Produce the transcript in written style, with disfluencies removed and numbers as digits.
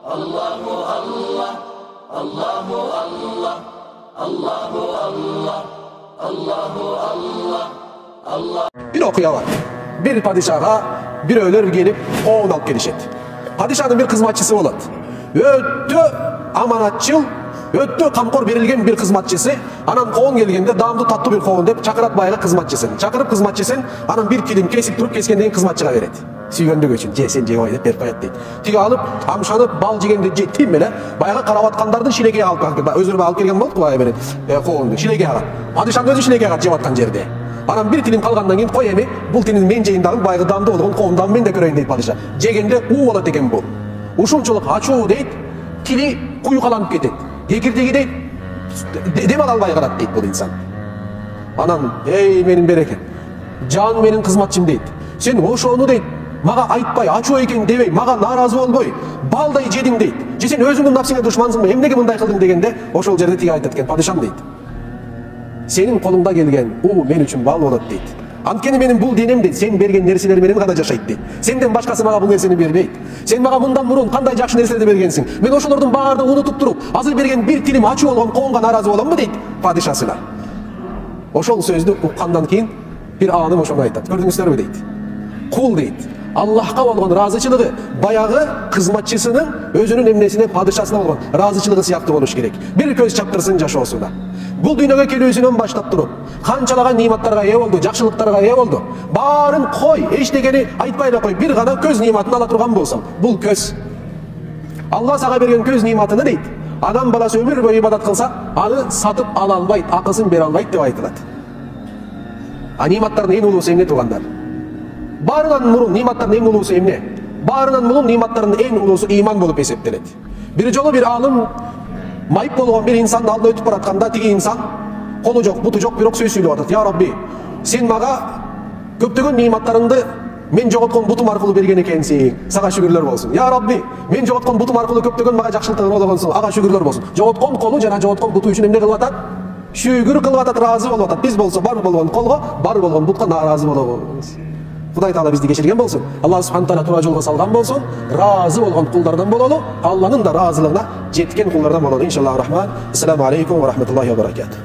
Allahu Allah, Allahu Allah, Allahu Allah, Allahu Allah, Allah. Bir okuya var. Bir padişaha bir ölür gelip oğul alıp gelişet. Padişahın bir kızmatçısı oladı. Öttü amanatçıl, öttü kamkor verilgen bir kızmatçısı. Anan koğun gelgende damdı tatlı bir koğun deyip çakırat bayığa kızmatçısın. Çakırıp kızmatçısın, anan bir kilim kesip durup keskenden kızmatçıga veredi. Süygöndük için, sen je oy deyip berip koyat deydi. Tigi alıp, amşanıp, bal jegende je tim bele, bayığa karavatkanlardan şilege'ye alıp geldi. Özürüme alıp gelgen boldu bayığa beri koğundu, şilege'ye alıp. Padişahın özü şilege'ye alıp jevatkan jerde. Anam bir tilim kalgandan keyin koy emi, bul tinin men jeyinde alıp bayığa damdı olgun koğundan men de göreyim deydi padişah. Jegende u olat eken bu. Uşunçuluk açuu deydi, tili kuyukalanıp ketedi. Yekirtegi deydi, dem alabay kalat deydi bu insan. Anam, ey menin bereket, can menin kızmatçım deydi. Sen oşoğunu deydi, maga aytpay, açuu eken debey, maga narazı bolboy, balday jeding deydi. Je sen özüңdүн напсиңе душмансың mı, emnege мындай кылдың degende, oşol jerde tigi aytат экен, padişam deydi. Senin kolunda gelgen, u men üçün bal bolat deydi. Antkeni menin bul denem deydi, sen bergen nerseleri menen gana jaşayt deydi. Senden başkası maga bul nerseni berбейт. Sen maga mындан murun kандай жакшы нерселерди бергенсиң. Мен ошолордун баардыгын унутуп туруп, азыр берген bir tilim ачуу болгон коонго наразы боламбы дейт падишасына. Ошол сөздү уккандан кийин bir aanым ошону айтат. Көрдүңүздөрбү дейт. Кул дейт. Аллахка болгон ыраазычылыгы баягы кызматчысынын өзүнүн эмнесине падышасына болгон ыраазычылыгы сыяктуу болуш керек. Bir көз чаптырсын жашоосуна. Бул дүйнөгө келүүсүнөн баштап туруп, канчалаган ниматтарга ээ болду, жакшылыктарга ээ болду. Баарын кой, эчтегени айтпай эле кой, бир гана көз ниматын ала турган болсоң, бул көз. Алла сага берген көз ниматыны дейт. Адам баласы өмүр бою ибадат кылса, аны сатып ала албайт, акысын бере албайт деп айтылат. А ниматтардын эң улуусу эмне туугандар? Баарынан мурун ниматтардын эң улуусу эмне? Баарынан мурун ниматтардын эң улуусу ыйман болуп эсептелет. Бир жолу bir алым майып болгон bir insandын алдына өтүп баратканда, тиги инсан колу жок, буту жок, бирок сөз сүйлөп атат. Я Рабби, сен мага көптөгөн ниматтарыңды мен жоготкон бутум аркылуу берген экенсиң. Сага шүгүрлөр болсун. Я Рабби, мен жоготкон бутум аркылуу көптөгөн мага жакшылыктар болгонсуң. Ага шүгүрлөр болсун. Жоготкон колу жана жоготкон буту үчүн эмне кылып атат? Шүгүр кылып атат, ыраазы болуп атат. Биз болсо бар болгон колго, бар болгон бутка нааразы болобуз. Кудай Таала бизди кечирген болсун. Алла субхана таала туура жолго салган болсун. Разы болгон кулдардан бололу. Алланын да разылыгына жеткен кулдардан бололу. Иншаллаху рахман. Ассаламу алейкум ва рахматуллахи ва баракатух.